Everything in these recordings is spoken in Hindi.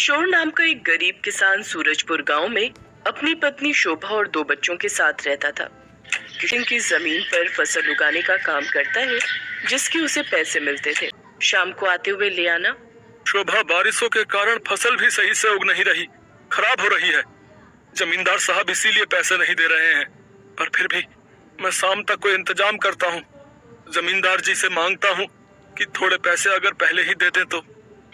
किशोर नाम का एक गरीब किसान सूरजपुर गांव में अपनी पत्नी शोभा और 2 बच्चों के साथ रहता था। किशन की जमीन पर फसल उगाने का काम करता है, जिसके उसे पैसे मिलते थे। शाम को आते हुए ले आना। शोभा, बारिशों के कारण फसल भी सही से उग नहीं रही, खराब हो रही है। जमींदार साहब इसीलिए पैसे नहीं दे रहे हैं, पर फिर भी मैं शाम तक कोई इंतजाम करता हूँ। जमींदार जी से मांगता हूँ कि थोड़े पैसे अगर पहले ही दे दें तो।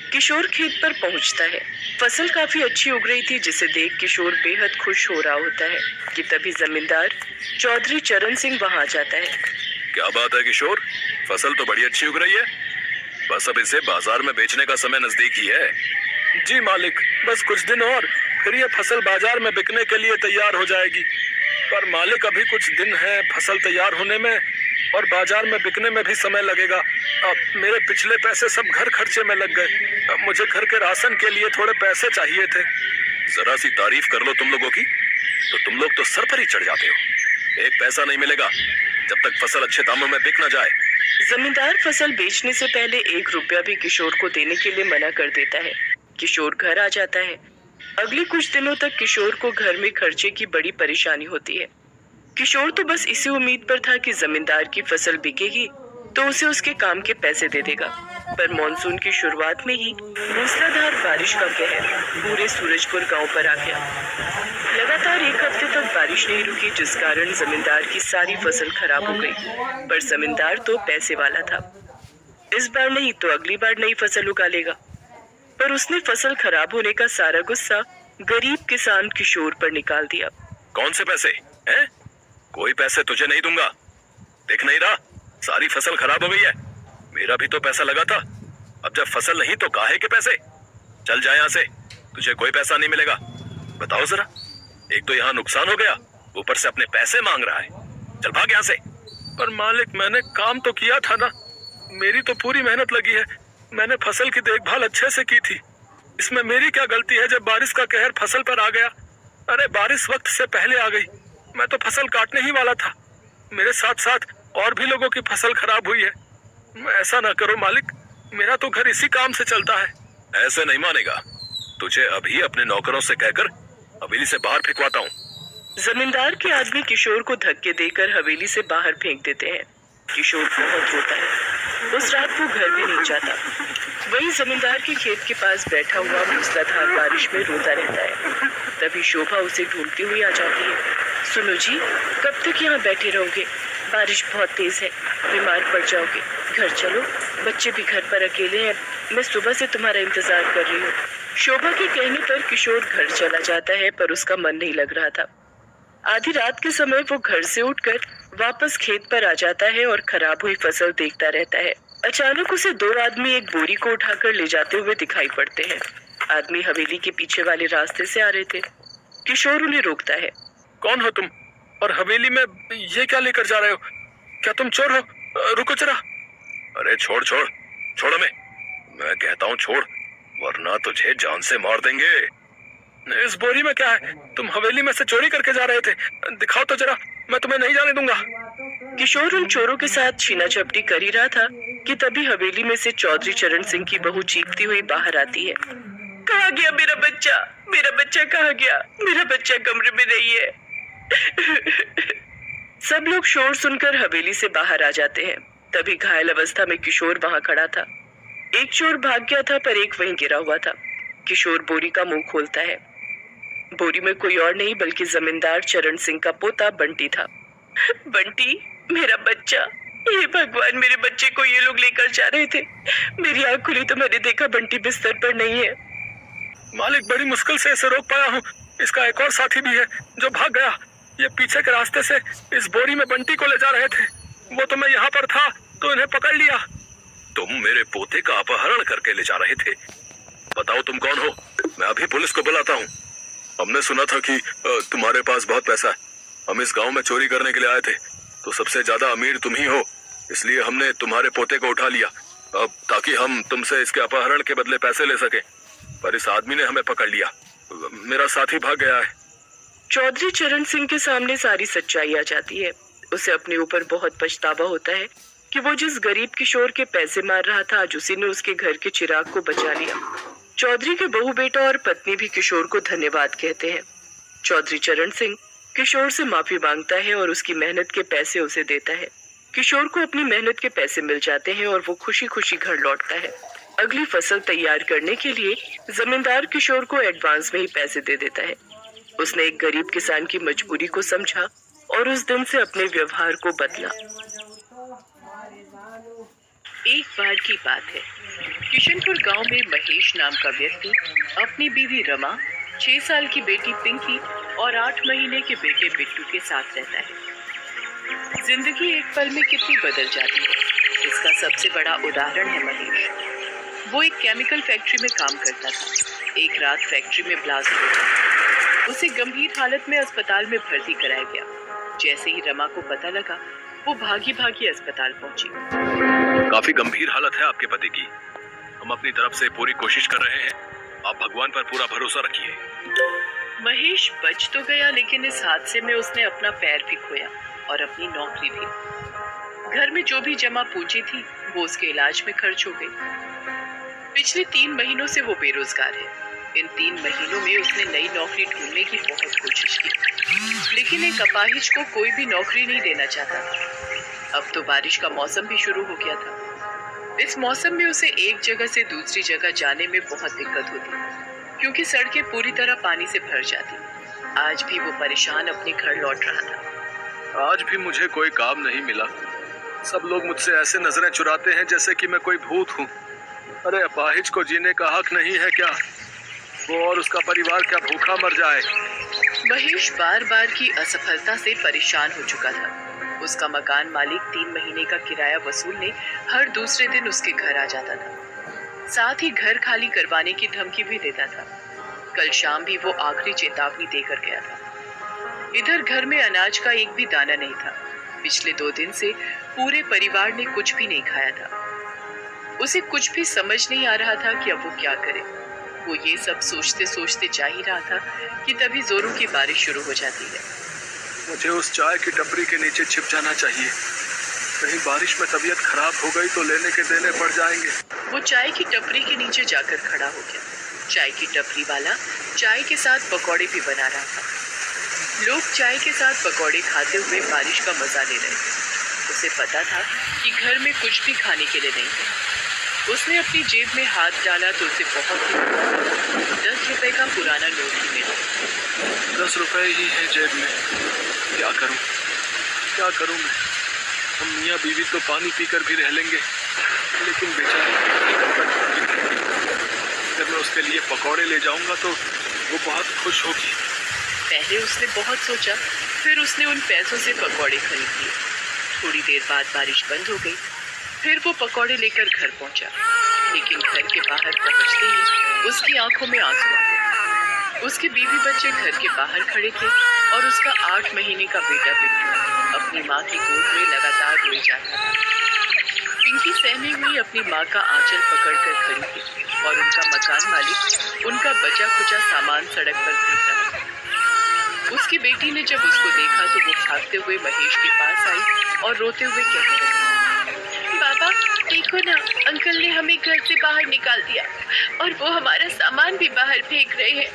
किशोर खेत पर पहुंचता है। फसल काफी अच्छी उग रही थी, जिसे देख किशोर बेहद खुश हो रहा होता है कि तभी जमींदार चौधरी चरण सिंह वहां आ जाता है। क्या बात है किशोर, फसल तो बड़ी अच्छी उग रही है। बस अब इसे बाजार में बेचने का समय नजदीक ही है। जी मालिक, बस कुछ दिन और फिर ये फसल बाजार में बिकने के लिए तैयार हो जाएगी। पर मालिक, अभी कुछ दिन है फसल तैयार होने में और बाजार में बिकने में भी समय लगेगा। अब मेरे पिछले पैसे सब घर खर्चे में लग गए। अब मुझे घर के राशन के लिए थोड़े पैसे चाहिए थे। जरा सी तारीफ कर लो तुम लोगों की, तो तुम लोग तो सर पर ही चढ़ जाते हो। एक पैसा नहीं मिलेगा जब तक फसल अच्छे दामों में बिक न जाए। जमींदार फसल बेचने से पहले 1 रुपया भी किशोर को देने के लिए मना कर देता है। किशोर घर आ जाता है। अगले कुछ दिनों तक किशोर को घर में खर्चे की बड़ी परेशानी होती है। किशोर तो बस इसी उम्मीद पर था कि जमींदार की फसल बिकेगी तो उसे उसके काम के पैसे दे देगा। पर मॉनसून की शुरुआत में ही मूसलाधार बारिश का कहर पूरे सूरजपुर गांव पर आ गया। लगातार 1 हफ्ते तक बारिश नहीं रुकी, जिस कारण जमींदार की सारी फसल खराब हो गई। पर जमींदार तो पैसे वाला था, इस बार नहीं तो अगली बार नई फसल उगा लेगा। पर उसने फसल खराब होने का सारा गुस्सा गरीब किसान किशोर पर निकाल दिया। कौन से पैसे हैं? कोई पैसे तुझे नहीं दूंगा। देख नहीं रहा, सारी फसल खराब हो गई है। मेरा भी तो पैसा लगा था। अब जब फसल नहीं तो काहे के पैसे? चल जा यहाँ से, तुझे कोई पैसा नहीं मिलेगा। बताओ जरा, एक तो यहाँ नुकसान हो गया, ऊपर से अपने पैसे मांग रहा है। चल भाग यहाँ से। पर मालिक, मैंने काम तो किया था ना, मेरी तो पूरी मेहनत लगी है। मैंने फसल की देखभाल अच्छे से की थी। इसमें मेरी क्या गलती है जब बारिश का कहर फसल पर आ गया? अरे बारिश वक्त से पहले आ गई, मैं तो फसल काटने ही वाला था। मेरे साथ साथ और भी लोगों की फसल खराब हुई है। ऐसा ना करो मालिक, मेरा तो घर इसी काम से चलता है। ऐसे नहीं मानेगा, तुझे अभी अपने नौकरों से कहकर हवेली से बाहर फेंकवाता हूँ। जमींदार के आदमी किशोर को धक्के देकर हवेली से बाहर फेंक देते हैं। किशोर बहुत रोता है। उस रात वो घर भी नहीं जाता। वही जमींदार के खेत के पास बैठा हुआ मूसलाधार बारिश में रोता रहता है। तभी शोभा उसे ढूंढती हुई आ जाती है। सुनो जी, कब तक यहाँ बैठे रहोगे? बारिश बहुत तेज है, बीमार पड़ जाओगे। घर चलो, बच्चे भी घर पर अकेले हैं। मैं सुबह से तुम्हारा इंतजार कर रही हूँ। शोभा के कहने पर किशोर घर चला जाता है, पर उसका मन नहीं लग रहा था। आधी रात के समय वो घर से उठकर वापस खेत पर आ जाता है और खराब हुई फसल देखता रहता है। अचानक उसे 2 आदमी एक बोरी को उठाकर ले जाते हुए दिखाई पड़ते हैं। आदमी हवेली के पीछे वाले रास्ते से आ रहे थे। किशोर उन्हें रोकता है। कौन हो तुम, और हवेली में ये क्या लेकर जा रहे हो? क्या तुम चोर हो? रुको जरा। अरे छोड़ छोड़ छोड़ हमें, मैं कहता हूँ छोड़, वरना तुझे जान से मार देंगे। इस बोरी में क्या है? तुम हवेली में से चोरी करके जा रहे थे, दिखाओ तो जरा, मैं तुम्हें नहीं जाने दूंगा। किशोर उन चोरों के साथ छीना झपटी कर ही रहा था कि तभी हवेली में से चौधरी चरण सिंह की बहू चीखती हुई बाहर आती है। कहाँ गया मेरा बच्चा? मेरा बच्चा कहाँ गया? मेरा बच्चा कमरे में नहीं है। सब लोग शोर सुनकर हवेली से बाहर आ जाते हैं। तभी घायल अवस्था में किशोर वहां खड़ा था। एक चोर भाग गया था, पर एक वहीं गिरा हुआ था। किशोर बोरी का मुंह खोलता है। बोरी में कोई और नहीं बल्कि जमींदार चरण सिंह का पोता बंटी था। बंटी, मेरा बच्चा। हे भगवान, मेरे बच्चे को ये लोग लेकर जा रहे थे। मेरी आंख खुली तो मैंने देखा बंटी बिस्तर पर नहीं है। मालिक, बड़ी मुश्किल से इसे रोक पाया हूँ। इसका एक और साथी भी है जो भाग गया। ये पीछे के रास्ते से इस बोरी में बंटी को ले जा रहे थे। वो तो मैं यहाँ पर था तो इन्हें पकड़ लिया। तुम मेरे पोते का अपहरण करके ले जा रहे थे। बताओ तुम कौन हो? मैं अभी पुलिस को बुलाता हूँ। हमने सुना था कि तुम्हारे पास बहुत पैसा है। हम इस गांव में चोरी करने के लिए आए थे, तो सबसे ज्यादा अमीर तुम ही हो, इसलिए हमने तुम्हारे पोते को उठा लिया, अब ताकि हम तुमसे इसके अपहरण के बदले पैसे ले सके। पर इस आदमी ने हमें पकड़ लिया, मेरा साथी भाग गया है। चौधरी चरण सिंह के सामने सारी सच्चाई आ जाती है। उसे अपने ऊपर बहुत पछतावा होता है कि वो जिस गरीब किशोर के पैसे मार रहा था, आज उसी ने उसके घर के चिराग को बचा लिया। चौधरी के बहू बेटा और पत्नी भी किशोर को धन्यवाद कहते हैं। चौधरी चरण सिंह किशोर से माफी मांगता है और उसकी मेहनत के पैसे उसे देता है। किशोर को अपनी मेहनत के पैसे मिल जाते हैं और वो खुशी खुशी घर लौटता है। अगली फसल तैयार करने के लिए जमींदार किशोर को एडवांस में ही पैसे दे देता है। उसने एक गरीब किसान की मजबूरी को समझा और उस दिन से अपने व्यवहार को बदला। एक बार की बात है, किशनपुर गांव में महेश नाम का व्यक्ति अपनी बीवी रमा, 6 साल की बेटी पिंकी और 8 महीने के बेटे बिट्टू के साथ रहता है। जिंदगी एक पल में कितनी बदल जाती है, इसका सबसे बड़ा उदाहरण है महेश। वो एक केमिकल फैक्ट्री में काम करता था। एक रात फैक्ट्री में ब्लास्ट हो गया। उसे गंभीर हालत में अस्पताल में भर्ती कराया गया। जैसे ही रमा को पता लगा, वो भागी भागी अस्पताल पहुंची। काफी गंभीर हालत है आपके पति की। हम अपनी तरफ से पूरी कोशिश कर रहे हैं, आप भगवान पर पूरा भरोसा रखिए। महेश बच तो गया, लेकिन इस हादसे में उसने अपना पैर भी खोया और अपनी नौकरी भी। घर में जो भी जमा पूंजी थी वो उसके इलाज में खर्च हो गई। पिछले 3 महीनों से वो बेरोजगार है। इन 3 महीनों में उसने नई नौकरी ढूंढने की बहुत कोशिश की, लेकिन एक अपाहिज को कोई भी नौकरी नहीं देना चाहता था। अब तो बारिश का मौसम भी शुरू हो गया था। इस मौसम में उसे एक जगह से दूसरी जगह जाने में बहुत दिक्कत होती, क्योंकि सड़कें पूरी तरह पानी से भर जाती। आज भी वो परेशान अपने घर लौट रहा था। आज भी मुझे कोई काम नहीं मिला। सब लोग मुझसे ऐसे नजरें चुराते हैं जैसे कि मैं कोई भूत हूँ। अरे अपाहिज को जीने का हक नहीं है क्या? वो और उसका परिवार क्या भूखा मर जाए? महेश बार बार की असफलता से परेशान हो चुका था। उसका मकान मालिक 3 महीने का किराया वसूलने हर दूसरे दिन उसके घर आ जाता था। साथ ही घर खाली करवाने की धमकी भी देता था। कल शाम भी वो आखिरी चेतावनी देकर गया था। इधर घर में अनाज का एक भी दाना नहीं था। पिछले 2 दिन से पूरे परिवार ने कुछ भी नहीं खाया था। उसे कुछ भी समझ नहीं आ रहा था कि अब वो क्या करे। वो ये सब सोचते सोचते जा ही रहा था कि तभी जोरों की बारिश शुरू हो जाती है। मुझे उस चाय की टपरी के नीचे छिप जाना चाहिए। कहीं बारिश में तबीयत खराब हो गई तो लेने के देने पड़ जाएंगे। वो चाय की टपरी के नीचे जाकर खड़ा हो गया। चाय की टपरी वाला चाय के साथ पकौड़े भी बना रहा था। लोग चाय के साथ पकौड़े खाते हुए बारिश का मजा ले रहे थे। उसे पता था कि घर में कुछ भी खाने के लिए नहीं है। उसने अपनी जेब में हाथ डाला तो उसे बहुत ही 10 रुपए का पुराना नोट ही मिला। 10 रुपए ही है जेब में। क्या करूं मैं? हम मियाँ बीवी तो पानी पीकर भी रह लेंगे, लेकिन बेचारी अगर मैं उसके लिए पकौड़े ले जाऊंगा तो वो बहुत खुश होगी। पहले उसने बहुत सोचा, फिर उसने उन पैसों से पकौड़े खरीद लिए। थोड़ी देर बाद बारिश बंद हो गई। फिर वो पकौड़े लेकर घर पहुंचा, लेकिन घर के बाहर पहुंचते ही उसकी आंखों में आंसू आ गए। उसके बीवी बच्चे घर के बाहर खड़े थे और उसका 8 महीने का बेटा बिट्टू अपनी माँ की गोद में लगातार रोए जा रहा था। पिंकी सहमी हुई अपनी माँ का आंचल पकड़कर खड़ी थी और उनका मकान मालिक उनका बचा खुचा सामान सड़क पर फेंक रहा था। उसकी बेटी ने जब उसको देखा तो वो भागते हुए महेश के पास आई और रोते हुए कहने लगी, बाबा देखो ना, अंकल ने हमें घर से बाहर निकाल दिया और वो हमारा सामान भी बाहर फेंक रहे हैं।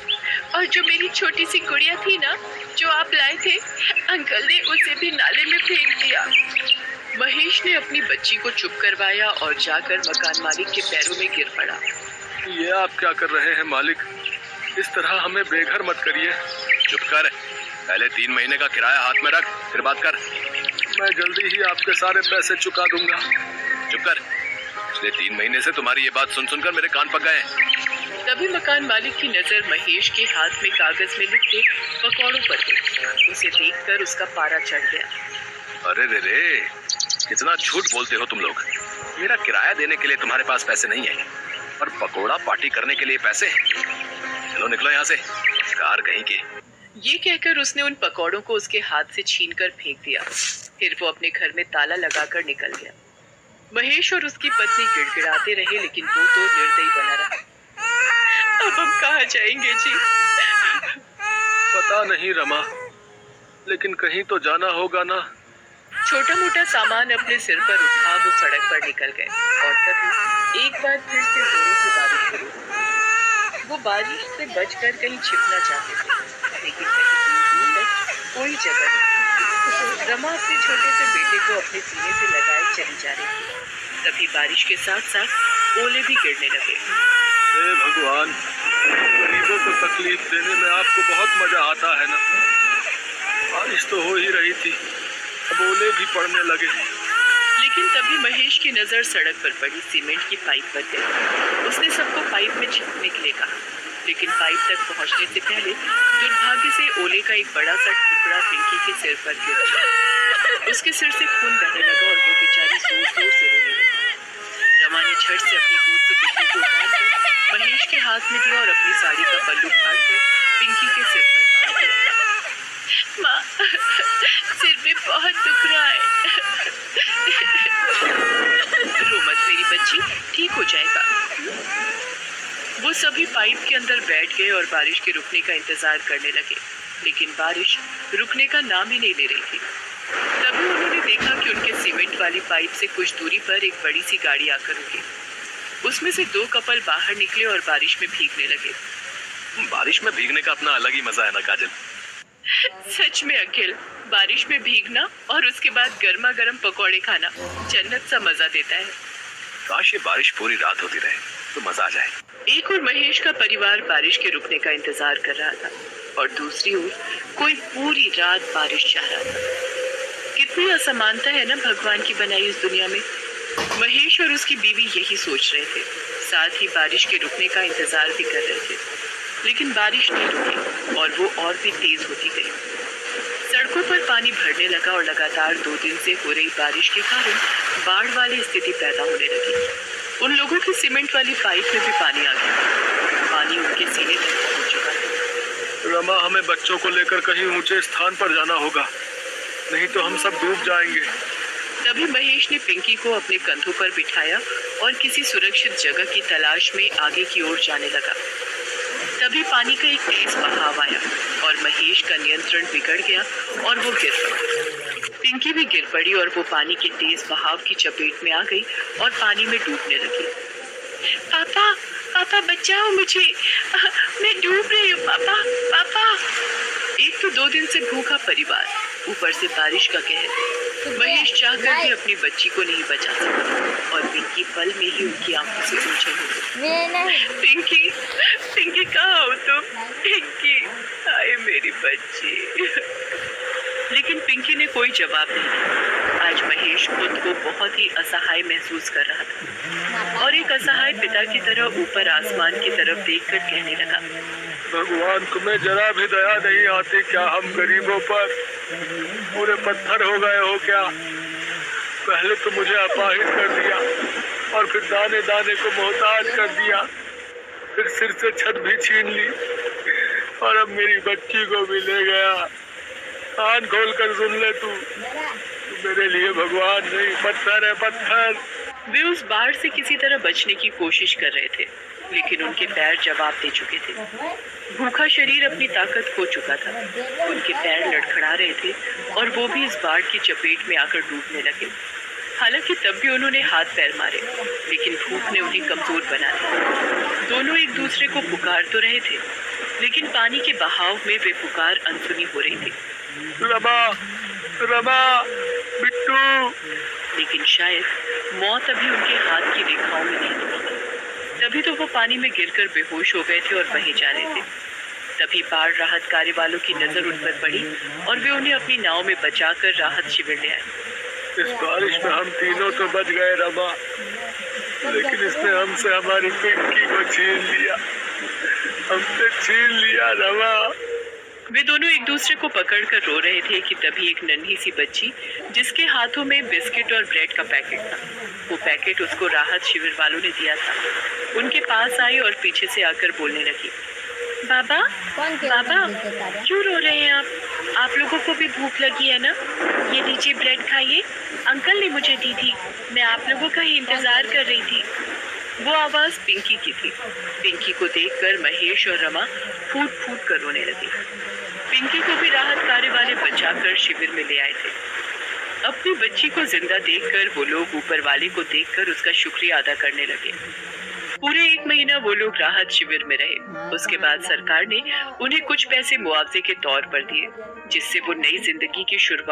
और जो मेरी छोटी सी गुड़िया थी ना, जो आप लाए थे, अंकल ने उसे भी नाले में फेंक दिया। महेश ने अपनी बच्ची को चुप करवाया और जाकर मकान मालिक के पैरों में गिर पड़ा। ये आप क्या कर रहे हैं मालिक? इस तरह हमें बेघर मत करिए। चुप कर, पहले 3 महीने का किराया हाथ में रख, फिर बात कर। मैं जल्दी ही आपके सारे पैसे चुका दूंगा। चुप कर, पिछले 3 महीने से तुम्हारी ये बात सुन सुनकर मेरे कान पक गए। तभी मकान मालिक की नजर महेश के हाथ में कागज में लिखे पकौड़ों पर गई। उसे देखकर उसका पारा चढ़ गया। अरे रे, कितना झूठ बोलते हो तुम लोग। मेरा किराया देने के लिए तुम्हारे पास पैसे नहीं है और पकोड़ा पार्टी करने के लिए पैसे हैं। चलो निकलो यहाँ से, कार कहीं के। ये कहकर उसने उन पकौड़ों को उसके हाथ से छीनकर फेंक दिया। फिर वो अपने घर में ताला लगाकर निकल गया। महेश और उसकी पत्नी गिड़गिड़ाते रहे, लेकिन वो तो निर्दयी बना रहा। अब हम कहाँ जाएंगे जी? पता नहीं रमा, लेकिन कहीं तो जाना होगा ना। छोटा मोटा सामान अपने सिर पर उठा वो सड़क पर निकल गए और तभी एक बार फिर से जोरों की बारिश शुरू हुई। बारिश से बचकर कहीं छिपना चाहते थे, लेकिन कहीं दूर दूर तक कोई जगह नहीं। रमा अपने छोटे से बेटे को अपने सीने से लगाए चली जा रही थी। तभी बारिश के साथ साथ ओले भी गिरने लगे। हे भगवान, गरीबों को तकलीफ देने में आपको बहुत मजा आता है ना। बारिश तो हो ही रही थी, अब ओले भी पड़ने लगे। लेकिन तभी महेश की नजर सड़क पर पड़ी सीमेंट की पाइप पर गई। उसने सबको पाइप में छिपने के लिए कहा, लेकिन पाइप तक पहुंचने से पहले दुर्भाग्य से ओले का एक बड़ा सा टुकड़ा पिंकी के सिर पर गिर गया। उसके सिर से खून बहने लगा और वो बेचारी जोर जोर से रोने लगी। रमा ने झट से अपनी गोद से पिंकी को उतारकर महेश के हाथ में दिया और अपनी साड़ी का पल्लू फाड़कर पिंकी के सिर पर बांध दिया। माँ, सिर में बहुत दुख रहा है। रो मत मेरी बच्ची, ठीक हो जाएगा। वो सभी पाइप के अंदर बैठ गए और बारिश के रुकने का इंतजार करने लगे, लेकिन बारिश रुकने का नाम ही नहीं ले रही थी। तभी उन्होंने देखा कि उनके सीमेंट वाली पाइप से कुछ दूरी पर एक बड़ी सी गाड़ी आकर रुकी। उसमें से दो कपल बाहर निकले और बारिश में भीगने लगे। बारिश में भीगने का अपना अलग ही मजा है ना काजल। सच में अखिल, बारिश में भीगना और उसके बाद गर्मा गर्म पकौड़े खाना जन्नत सा मजा देता है। काश ये बारिश पूरी रात होती रहे तो मजा आ जाए। एक और महेश का परिवार बारिश के रुकने का इंतजार कर रहा था और दूसरी ओर कोई पूरी रात बारिश चाह रहा था। कितनी असमानता है ना भगवान की बनाई इस दुनिया में। महेश और उसकी बीवी यही सोच रहे थे, साथ ही बारिश के रुकने का इंतजार भी कर रहे थे। लेकिन बारिश नहीं रुकी और वो और भी तेज होती गई। सड़कों पर पानी भरने लगा और लगातार 2 दिन से हो रही बारिश के कारण बाढ़ वाली स्थिति पैदा होने लगी। उन लोगों की सीमेंट वाली पाइप में भी पानी आ गया। पानी उनके सीने तक पहुंच चुका था। रमा, हमें बच्चों को लेकर कहीं ऊंचे स्थान पर जाना होगा, नहीं तो हम सब डूब जाएंगे। तभी महेश ने पिंकी को अपने कंधों पर बिठाया और किसी सुरक्षित जगह की तलाश में आगे की ओर जाने लगा। तभी पानी का एक तेज बहाव आया और महेश का नियंत्रण बिगड़ गया और वो गिर पड़ा। पिंकी भी गिर पड़ी और वो पानी के तेज बहाव की चपेट में आ गई और पानी में डूबने लगी। पापा, पापा बचाओ मुझे, मैं डूब रही हूँ पापा, पापा। एक तो 2 दिन से भूखा परिवार, ऊपर से बारिश का कहर। महेश चाहकर भी अपनी बच्ची को नहीं बचा सका और पिंकी पल में ही उनकी आंखों से ओझल हो गई। पिंकी, पिंकी कहाँ हो तुम? पिंकी, आए मेरी बच्ची। लेकिन पिंकी ने कोई जवाब नहीं दिया। आज महेश खुद को बहुत ही असहाय महसूस कर रहा था और एक असहाय पिता की तरह ऊपर आसमान की तरफ देखकर कहने लगा, भगवान, तुम्हें जरा भी दया नहीं आती क्या हम गरीबों पर? पूरे पत्थर हो गए हो क्या? पहले तो मुझे अपाहिज कर दिया और फिर दाने दाने को मोहताज कर दिया, फिर सिर से छत भी छीन ली और अब मेरी बच्ची को भी ले गया। कान खोल कर सुन ले तू मेरे लिए भगवान नहीं, पत्थर है पत्थर। वे उस बाढ़ से किसी तरह बचने की कोशिश कर रहे थे, लेकिन उनके पैर जवाब दे चुके थे। भूखा शरीर अपनी ताकत खो चुका था। उनके पैर लड़खड़ा रहे थे और वो भी इस बाढ़ की चपेट में आकर डूबने लगे। हालांकि तब भी उन्होंने हाथ पैर मारे, लेकिन भूख ने उन्हें कमजोर बना दिया। दोनों एक दूसरे को पुकार तो रहे थे, लेकिन पानी के बहाव में वे पुकार अनसुनी हो रही थी। रमा, रमा, बिट्टू। लेकिन शायद मौत अभी उनके हाथ की रेखाओं में नहीं थी। तभी तो वो पानी में गिरकर बेहोश हो गए थे और वहीं जा रहे थे। तभी बाढ़ राहत कार्य वालों की नजर उन पर पड़ी और वे उन्हें अपनी नाव में बचाकर राहत शिविर ले आए। इस बारिश में हम तीनों तो बच गए रमा, लेकिन इसने हमसे हमारी पिंकी को छीन लिया, हमसे छीन लिया रमा। वे दोनों एक दूसरे को पकड़कर रो रहे थे कि तभी एक नन्ही सी बच्ची, जिसके हाथों में बिस्किट और ब्रेड का पैकेट था, वो पैकेट उसको राहत शिविर वालों ने दिया था, उनके पास आई और पीछे से आकर बोलने लगी, बाबा, बाबा, क्यों रो रहे हैं आप लोगों को भी भूख लगी है ना? ये लीजिए ब्रेड खाइए, अंकल ने मुझे दी थी, मैं आप लोगों का ही इंतजार कर रही थी। वो आवाज पिंकी की थी। पिंकी को देखकर महेश और रमा फूट फूट कर रोने लगे। पिंकी को भी राहत कार्य वाले बचाकर शिविर में ले आए थे। अपनी बच्ची को जिंदा देखकर वो लोग ऊपर वाले को देखकर उसका शुक्रिया अदा करने लगे। पूरे 1 महीना वो लोग राहत शिविर में रहे। उसके बाद सरकार ने उन्हें कुछ पैसे मुआवजे के तौर पर दिए, जिससे वो नई जिंदगी की शुरुआत